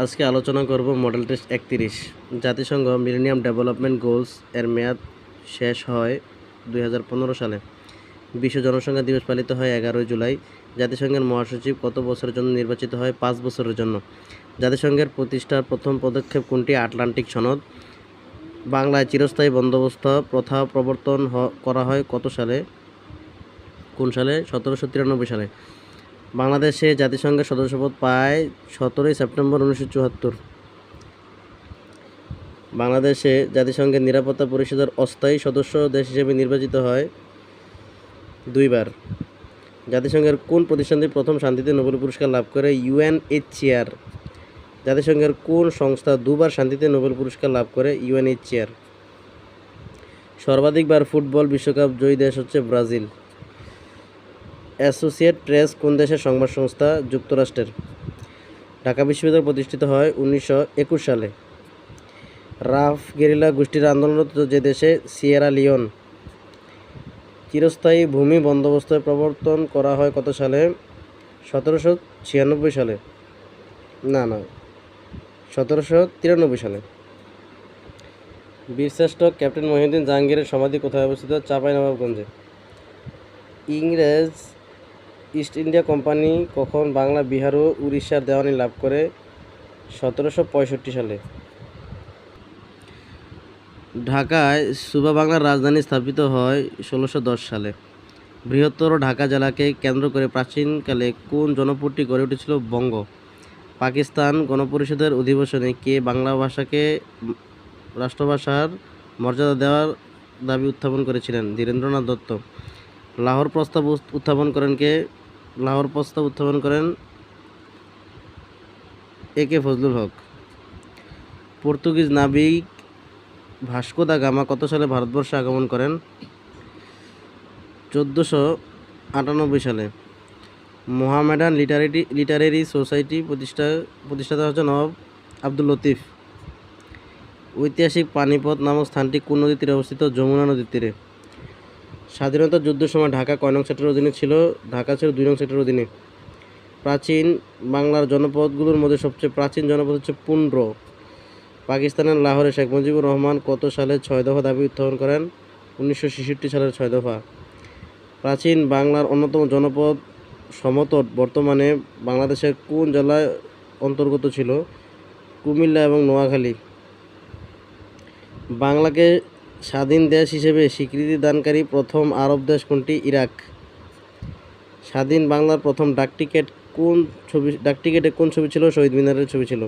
আজকে আলোচনা করব মডেল টেস্ট 31। জাতিসংঘ মিলেনিয়াম ডেভেলপমেন্ট গোলস এর মেয়াদ শেষ হয় 2015 সালে। বিশ্ব জনসংখ্যা দিবস পালিত হয় 11 জুলাই। জাতিসংঘের মহাসচিব কত বছরের জন্য নির্বাচিত হয়? 5 বছরের জন্য। জাতিসংঘের প্রতিষ্ঠার প্রথম পদক্ষেপ কোনটি? আটলান্টিক সনদ। বাংলায় চিরস্থায়ী বন্দোবস্ত প্রথা প্রবর্তন করা হয় কত সালে? কোন সালে? 1793 সালে। বাংলাদেশে জাতিসংঘের সদস্যপদ পায় 17 সেপ্টেম্বর 1974। বাংলাদেশে জাতিসংঘের নিরাপত্তা পরিষদের অস্থায়ী সদস্য দেশ হিসেবে নির্বাচিত হয় 2 বার। জাতিসংঘের কোন প্রতিষ্ঠানটি প্রথম শান্তিতে নোবেল পুরস্কার লাভ করে? UNHCR। জাতিসংঘের কোন সংস্থা 2 বার শান্তিতে নোবেল পুরস্কার লাভ করে? UNHCR। সর্বাধিকবার ফুটবল বিশ্বকাপ জয়ী দেশ হচ্ছে ব্রাজিল। অ্যাসোসিয়েটেড প্রেস কোন দেশের সংবাদ সংস্থা? যুক্তরাষ্ট্রের। ঢাকা বিশ্ববিদ্যালয় প্রতিষ্ঠিত হয় 1921 সালে। রাফ গেরিলা গোষ্ঠীর আন্দোলনরত যে দেশে? Sierra Leone. চিরস্থায়ী ভূমি বন্দোবস্ত প্রবর্তন করা হয় কত সালে? 1796 সালে। 1793 সালে। বীরশ্রেষ্ঠ ক্যাপ্টেন মহিউদ্দিন জাহাঙ্গীরের সমাধি কোথায় অবস্থিত? চাঁপাইনবাবগঞ্জে। ইংরেজ ইস্ট ইন্ডিয়া কোম্পানি কখন বাংলা, বিহার ও উড়িষ্যার দেওয়ানি লাভ করে? 1765 সালে। ঢাকায় সুবা বাংলার রাজধানী স্থাপিত হয় 1610 সালে। বৃহত্তর ঢাকা জেলাকে কেন্দ্র করে প্রাচীনকালে কোন জনপদটি গড়ে উঠেছিল? বঙ্গ। পাকিস্তান গণপরিষদের অধিবেশনে কে বাংলা ভাষাকে রাষ্ট্রভাষার মর্যাদা দেওয়ার দাবি উত্থাপন করেছিলেন? ধীরেন্দ্রনাথ দত্ত। লাহোর প্রস্তাব উত্থাপন করেন কে? লাহোর প্রস্তাব উত্থাপন করেন AK ফজলুল হক। পর্তুগিজ নাবিক ভাস্কো দা গামা কত সালে ভারতবর্ষে আগমন করেন? 1498 সালে। মোহামেডান লিটারেরি সোসাইটি প্রতিষ্ঠাতা হচ্ছে নবাব আব্দুল লতিফ। ঐতিহাসিক পানিপথ নামক স্থানটি কোন নদীর তীরে অবস্থিত? যমুনা নদীর তীরে। স্বাধীনতা যুদ্ধের সময় ঢাকা কয় নং সেক্টরের অধীনে ছিল? ঢাকা ছিল 2 নং সেক্টরের অধীনে। প্রাচীন বাংলার জনপদগুলোর মধ্যে সবচেয়ে প্রাচীন জনপদ হচ্ছে পুন্ড্র। পাকিস্তানের লাহোরে শেখ মুজিবুর রহমান কত সালে 6 দফা দাবি উত্থাপন করেন? 1966 সালের 6 দফা। প্রাচীন বাংলার অন্যতম জনপদ সমতট বর্তমানে বাংলাদেশের কোন জেলায় অন্তর্গত ছিল? কুমিল্লা এবং নোয়াখালী। বাংলাকে স্বাধীন দেশ হিসেবে স্বীকৃতি দানকারী প্রথম আরব দেশ কোনটি? ইরাক। স্বাধীন বাংলার প্রথম ডাকটিকেটে কোন ছবি ছিল? শহীদ মিনারের ছবি ছিল।